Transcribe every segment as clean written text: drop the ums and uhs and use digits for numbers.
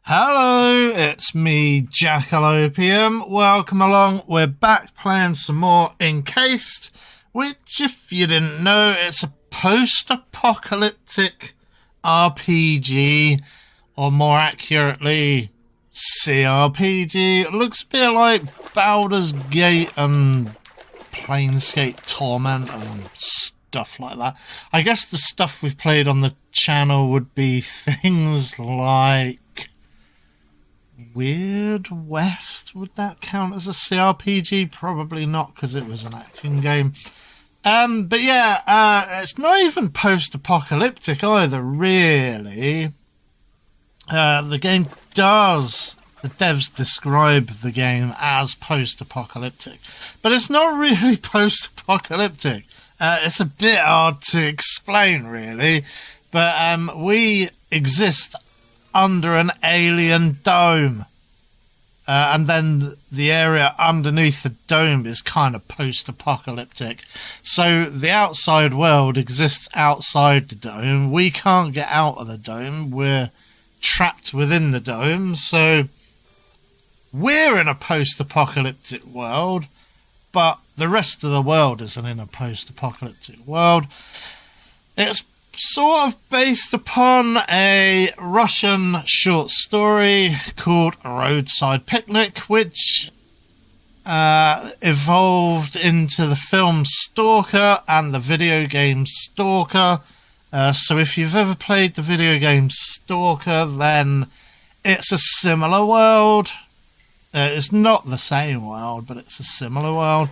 Hello, it's me, Jack-a-Lopium. Welcome along. We're back playing some more Encased, which, if you didn't know, it's a post-apocalyptic RPG, or more accurately, CRPG. It looks a bit like Baldur's Gate and Planescape Torment and stuff like that. I guess the stuff we've played on the channel would be things like Weird West. Would that count as a CRPG? Probably not, because it was an action game. But yeah, it's not even post-apocalyptic either, really. The game does, the devs describe the game as post-apocalyptic, but it's not really post-apocalyptic. It's a bit hard to explain, really, but we exist under an alien dome, and then the area underneath the dome is kind of post-apocalyptic. So the outside world exists outside the dome. We can't get out of the dome. We're trapped within the dome. So we're in a post-apocalyptic world, but the rest of the world isn't in a post-apocalyptic world. It's sort of based upon a Russian short story called Roadside Picnic, which evolved into the film Stalker and the video game Stalker. So if you've ever played the video game Stalker, then it's a similar world. It's not the same world, but it's a similar world.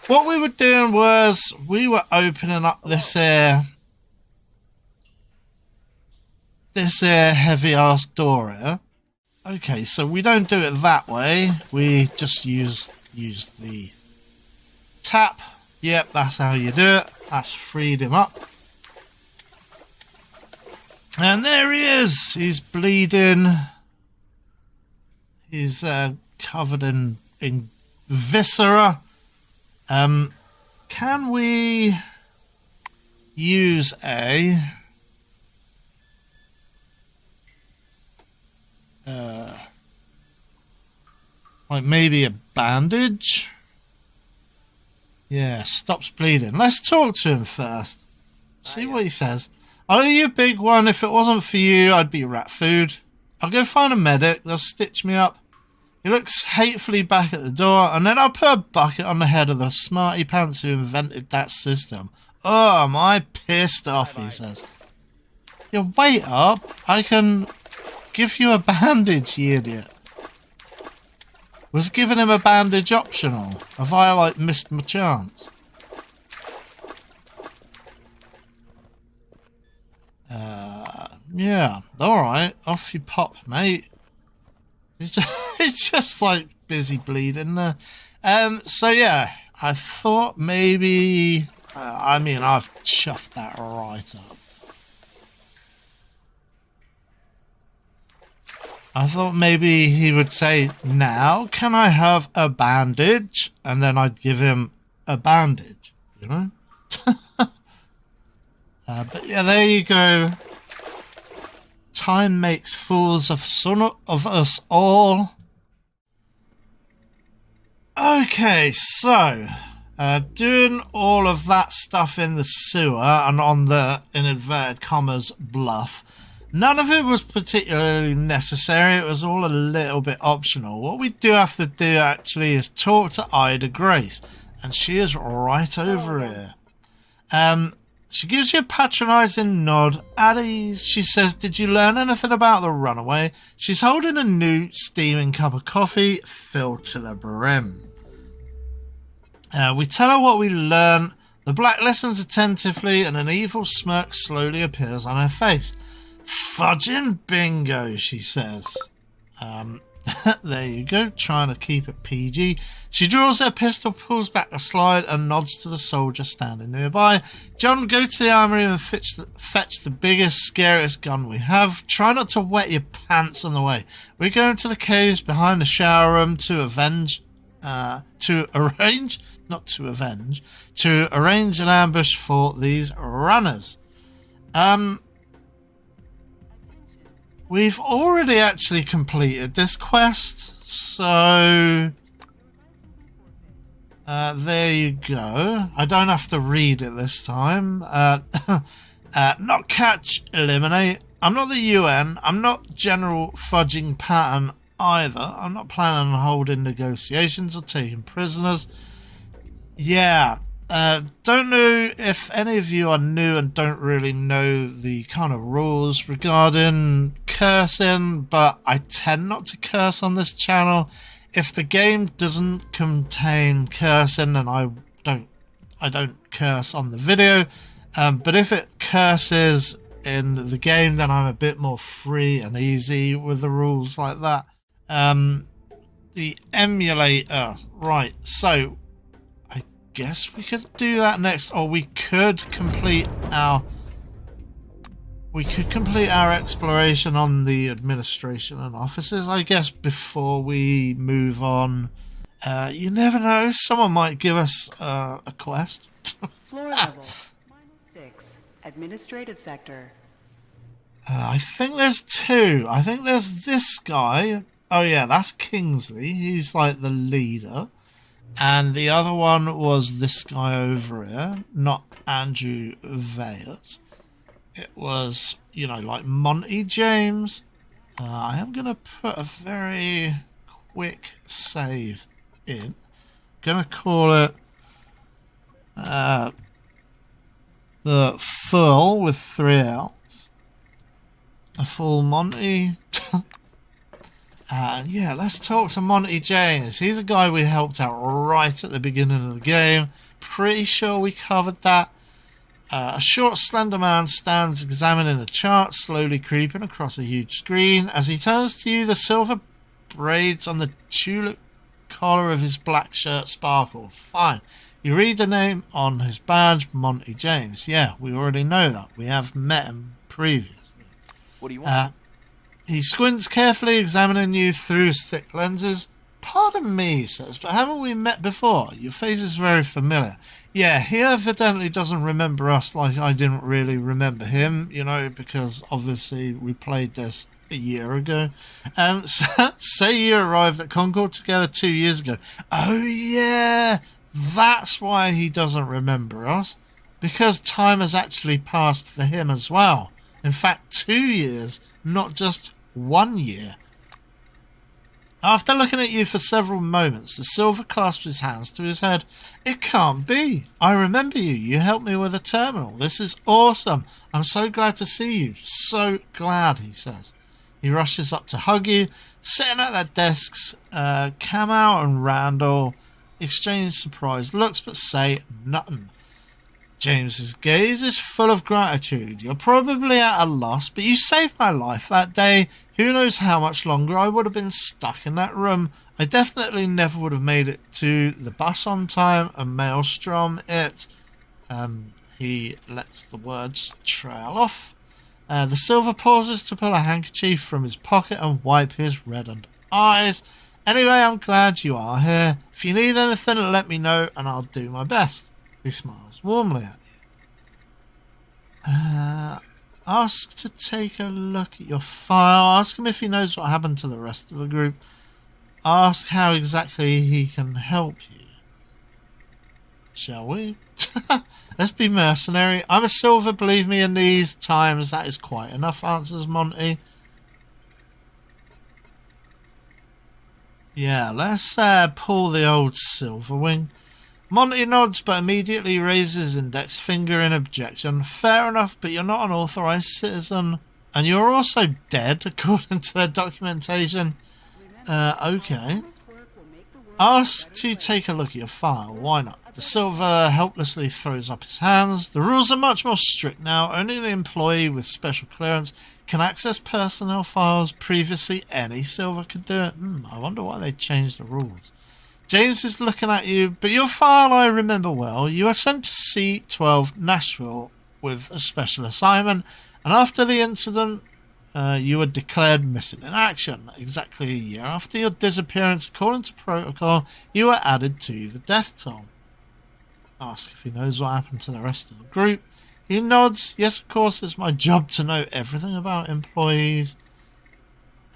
What we were doing was we were opening up this heavy ass door here. Okay, so we don't do it that way. We just use the tap. Yep, that's how you do it. That's freed him up. And there he is. He's bleeding. He's covered in viscera. Can we use like maybe a bandage? Yeah, stops bleeding. Let's talk to him first. See what he says. Are you a big one? If it wasn't for you, I'd be rat food. I'll go find a medic. They'll stitch me up. He looks hatefully back at the door, and then I'll put a bucket on the head of the smarty pants who invented that system. Oh, am I pissed off, he says. Yeah, wait up. I can give you a bandage, you idiot. Was giving him a bandage optional? Have I, like, missed my chance? Yeah, alright. Off you pop, mate. He's just like, busy bleeding there. So, yeah, I thought maybe... I mean, I've chuffed that right up. I thought maybe he would say, now can I have a bandage? And then I'd give him a bandage, you know? But yeah, there you go. Time makes fools of us all. Okay, so doing all of that stuff in the sewer and on the, in inverted commas, bluff, none of it was particularly necessary. It was all a little bit optional. What we do have to do, actually, is talk to Ida Grace. And she is right over here. She gives you a patronising nod. At ease, she says, did you learn anything about the runaway? She's holding a new steaming cup of coffee filled to the brim. We tell her what we learn. The black listens attentively and an evil smirk slowly appears on her face. Fudging bingo, she says. There you go, trying to keep it PG. She draws her pistol, pulls back the slide and nods to the soldier standing nearby. John, go to the armory and fetch the biggest, scariest gun we have. Try not to wet your pants on the way. We're going to the caves behind the shower room to arrange an ambush for these runners. we've already actually completed this quest, so there you go. I don't have to read it this time. Not catch, eliminate. I'm not the UN. I'm not General Fudging Patton either. I'm not planning on holding negotiations or taking prisoners. Yeah. Don't know if any of you are new and don't really know the kind of rules regarding cursing, but I tend not to curse on this channel. If the game doesn't contain cursing, then I don't curse on the video. But if it curses in the game, then I'm a bit more free and easy with the rules like that. The emulator, right? So I guess we could do that next, or we could complete our exploration on the administration and offices, I guess, before we move on. You never know, someone might give us a quest. Floor level -6, administrative sector. I think there's two. I think there's this guy. Oh yeah, that's Kingsley. He's like the leader. And the other one was this guy over here, not Andrew Vayers. It was, you know, like Monty James. I am going to put a very quick save in. Going to call it the Full with 3 L's. A full Monty. And yeah, let's talk to Monty James. He's a guy we helped out right at the beginning of the game. Pretty sure we covered that. A short, slender man stands examining a chart, slowly creeping across a huge screen. As he turns to you, the silver braids on the tulip collar of his black shirt sparkle. Fine. You read the name on his badge, Monty James. Yeah, we already know that. We have met him previously. What do you want? He squints carefully, examining you through his thick lenses. Pardon me, he says, but haven't we met before? Your face is very familiar. Yeah, he evidently doesn't remember us like I didn't really remember him, you know, because obviously we played this a year ago. Say you arrived at Concord together 2 years ago. Oh, yeah, that's why he doesn't remember us, because time has actually passed for him as well. In fact, 2 years, not just 1 year. After looking at you for several moments, the silver clasps his hands to his head. It can't be. I remember you. You helped me with a terminal. This is awesome. I'm so glad to see you. So glad, he says. He rushes up to hug you. Sitting at their desks, Kamau and Randall exchange surprised looks but say nothing. James's gaze is full of gratitude. You're probably at a loss, but you saved my life that day. Who knows how much longer I would have been stuck in that room. I definitely never would have made it to the bus on time. A maelstrom it. He lets the words trail off. The silver pauses to pull a handkerchief from his pocket and wipe his reddened eyes. Anyway, I'm glad you are here. If you need anything, let me know and I'll do my best. He smiles warmly at you. Ask to take a look at your file. Ask him if he knows what happened to the rest of the group. Ask how exactly he can help you. Shall we? Let's be mercenary. I'm a silver, believe me, in these times that is quite enough, answers Monty. Yeah, let's pull the old silver wing. Monty nods but immediately raises his index finger in objection. Fair enough, but you're not an authorised citizen. And you're also dead, according to their documentation. Okay. Ask to take a look at your file. Why not? The silver helplessly throws up his hands. The rules are much more strict now. Only an employee with special clearance can access personnel files. Previously, any silver could do it. I wonder why they changed the rules. James is looking at you, but your file I remember well. You are sent to C12 Nashville with a special assignment, and after the incident, you were declared missing in action. Exactly a year after your disappearance, according to protocol, you were added to the death toll. Ask if he knows what happened to the rest of the group. He nods. Yes, of course, it's my job to know everything about employees.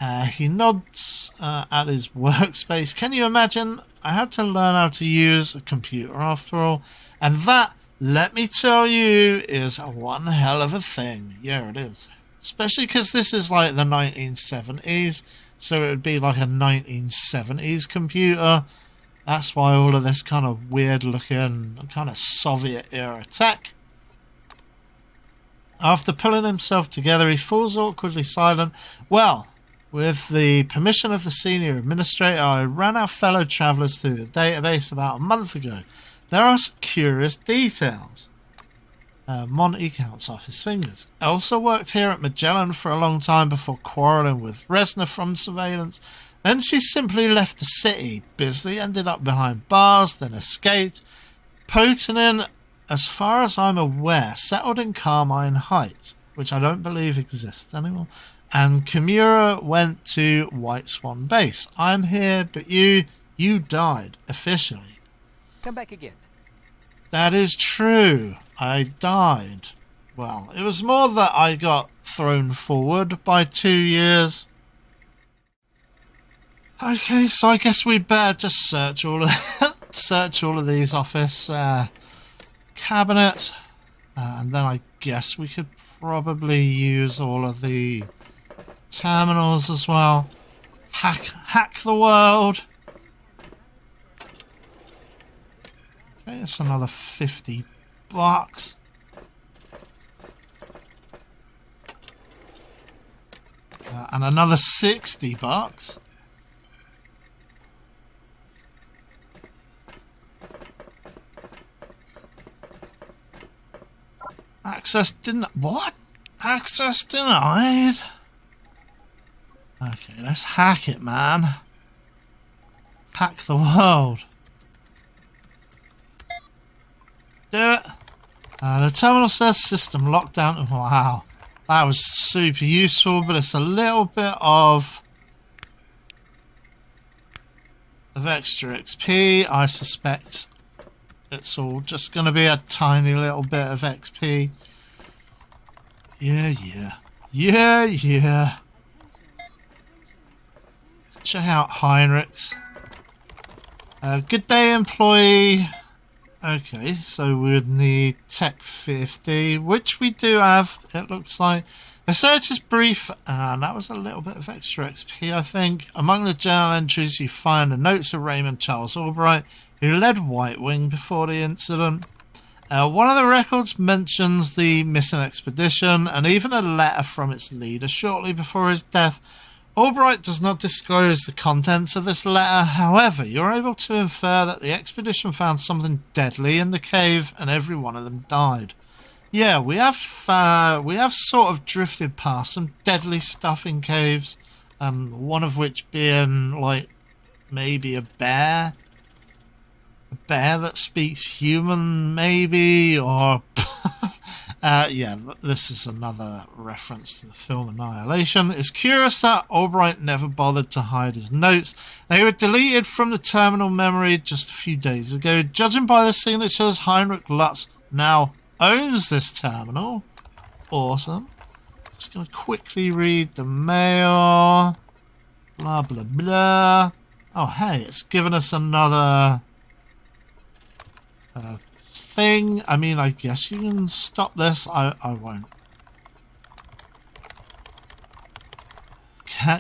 He nods at his workspace. Can you imagine? I had to learn how to use a computer after all. And that, let me tell you, is one hell of a thing. Yeah, it is. Especially because this is like the 1970s. So it would be like a 1970s computer. That's why all of this kind of weird looking, kind of Soviet era tech. After pulling himself together, he falls awkwardly silent. Well, with the permission of the senior administrator, I ran our fellow travellers through the database about a month ago. There are some curious details. Monty counts off his fingers. Elsa worked here at Magellan for a long time before quarrelling with Resner from surveillance. Then she simply left the city. Bisley ended up behind bars, then escaped. Potanin, as far as I'm aware, settled in Carmine Heights, which I don't believe exists anymore. And Kimura went to White Swan Base. I'm here, but you died, officially. Come back again. That is true. I died. Well, it was more that I got thrown forward by 2 years. Okay, so I guess we better just search all of these office cabinets, and then I guess we could probably use all of the terminals as well. Hack the world. Okay, it's another $50. And another $60. Access denied. What? Access denied? Okay, let's hack it, man. Hack the world. Do it. The terminal says system lockdown. Wow. That was super useful, but it's a little bit of extra XP. I suspect it's all just going to be a tiny little bit of XP. Yeah. Check out Heinrichs. Good day, employee. Okay, so we would need Tech 50, which we do have, it looks like. The search is brief, and that was a little bit of extra XP, I think. Among the journal entries, you find the notes of Raymond Charles Albright, who led White Wing before the incident. One of the records mentions the missing expedition, and even a letter from its leader shortly before his death. Albright does not disclose the contents of this letter. However, you're able to infer that the expedition found something deadly in the cave, and every one of them died. Yeah, we have sort of drifted past some deadly stuff in caves. One of which being like maybe a bear that speaks human, maybe, or yeah, this is another reference to the film Annihilation. It's curious that Albright never bothered to hide his notes. They were deleted from the terminal memory just a few days ago. Judging by the signatures, Heinrich Lutz now owns this terminal. Awesome. Just going to quickly read the mail. Blah, blah, blah. Oh, hey, it's given us another thing. I mean, I guess you can stop this. I won't.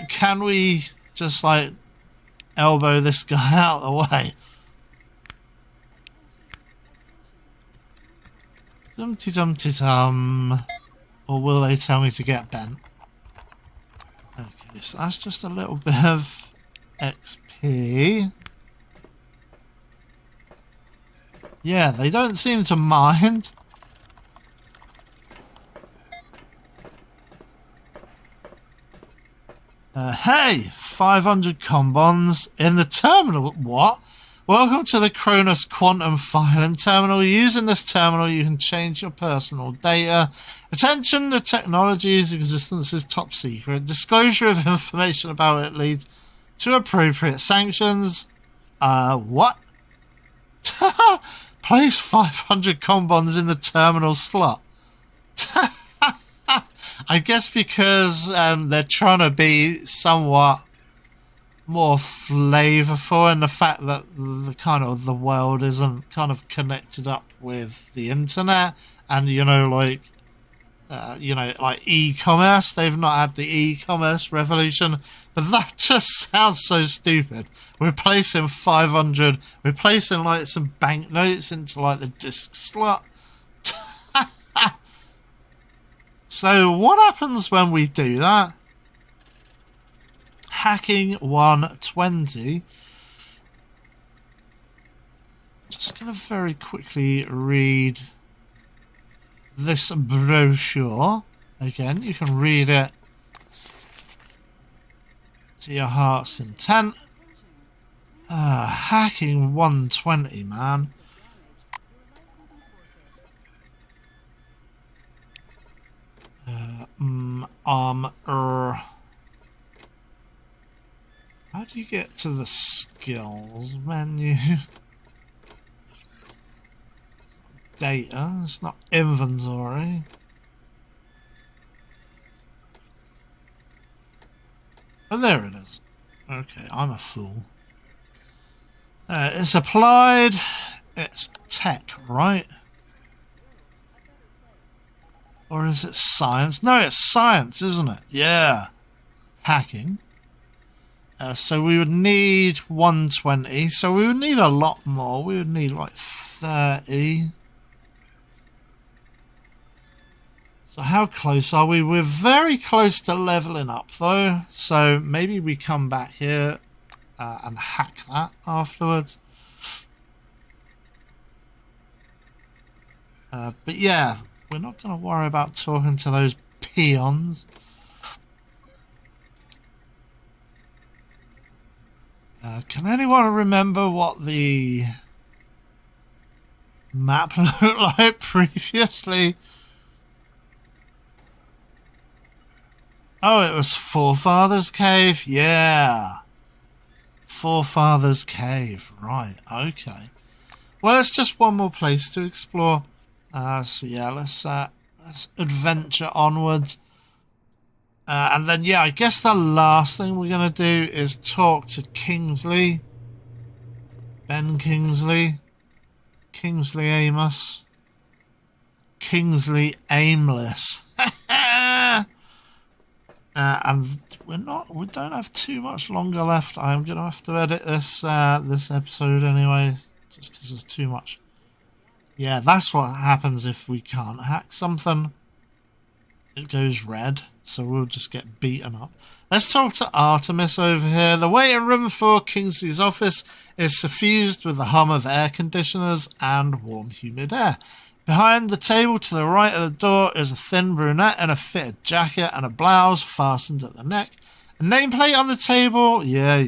Can we just like elbow this guy out of the way? Dumpty dumpty tum. Or will they tell me to get bent? Okay, so that's just a little bit of XP. Yeah, they don't seem to mind. Hey, 500 combons in the terminal. What? Welcome to the Cronus Quantum Filing Terminal. Using this terminal, you can change your personal data. Attention, the technology's existence is top secret. Disclosure of information about it leads to appropriate sanctions. What? Place 500 combons in the terminal slot. I guess because they're trying to be somewhat more flavorful in the fact that the kind of the world isn't kind of connected up with the internet, and like like e-commerce. They've not had the e-commerce revolution, but that just sounds so stupid. Replacing 500, replacing like some banknotes into like the disc slot. So what happens when we do that? Hacking 120. Just gonna very quickly read this brochure. Again, you can read it to your heart's content. Hacking 120, man. How do you get to the skills menu? Data, it's not inventory. Oh, there it is. Okay, I'm a fool. It's applied. It's tech, right? Or is it science? No, it's science, isn't it? Yeah. Hacking. So we would need 120. So we would need a lot more. We would need like 30. So how close are we? We're very close to leveling up though. So maybe we come back here and hack that afterwards. But yeah, we're not going to worry about talking to those peons. Can anyone remember what the map looked like previously? Oh, it was Forefathers Cave? Yeah. Forefathers Cave. Right, okay. Well, it's just one more place to explore. So yeah, let's adventure onwards. And then, yeah, I guess the last thing we're going to do is talk to Kingsley. Ben Kingsley. Kingsley Amos. Kingsley Aimless. And we don't have too much longer left. I'm going to have to edit this this episode anyway, just because there's too much. Yeah, that's what happens if we can't hack something. It goes red, so we'll just get beaten up. Let's talk to Artemis over here. The waiting room for Kingsley's office is suffused with the hum of air conditioners and warm, humid air. Behind the table to the right of the door is a thin brunette in a fitted jacket and a blouse fastened at the neck. A nameplate on the table. Yeah.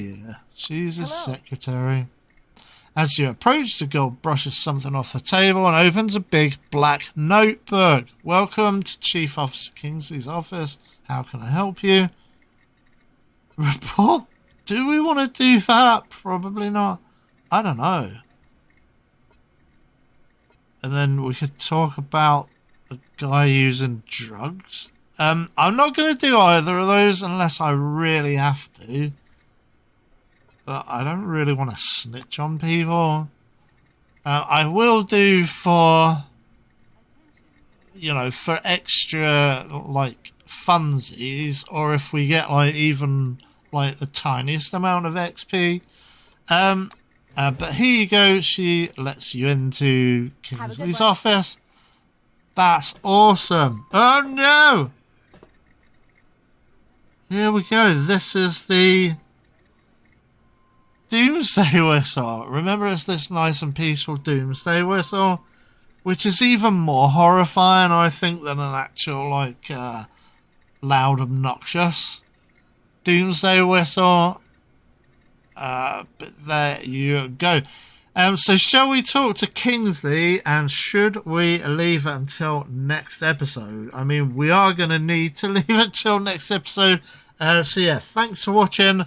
She's his secretary. As you approach, the girl brushes something off the table and opens a big black notebook. Welcome to Chief Officer Kingsley's office. How can I help you? Report? Do we want to do that? Probably not. I don't know. And then we could talk about the guy using drugs. I'm not going to do either of those unless I really have to. But I don't really want to snitch on people. I will do for, for extra, like, funsies. Or if we get, like, even, like, the tiniest amount of XP. But here you go. She lets you into Kingsley's office. That's awesome. Oh, no. Here we go. This is the Doomsday Whistle. Remember, it's this nice and peaceful Doomsday Whistle, which is even more horrifying, I think, than an actual, like, loud, obnoxious Doomsday Whistle. But there you go. So shall we talk to Kingsley, and should we leave it until next episode? I mean, we are going to need to leave it till next episode. So yeah, thanks for watching.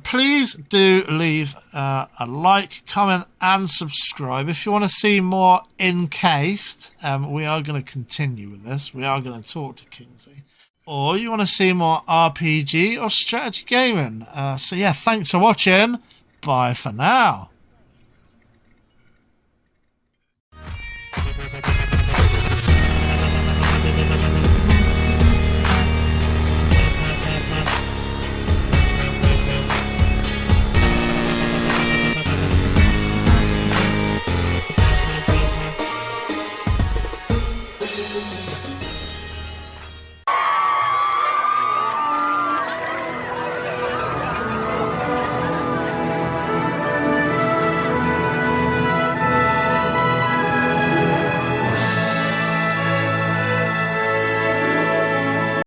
Please do leave a like, comment and subscribe. If you want to see more Encased, we are going to continue with this. We are going to talk to Kingsley. or you want to see more RPG or strategy gaming. So yeah, thanks for watching. Bye for now.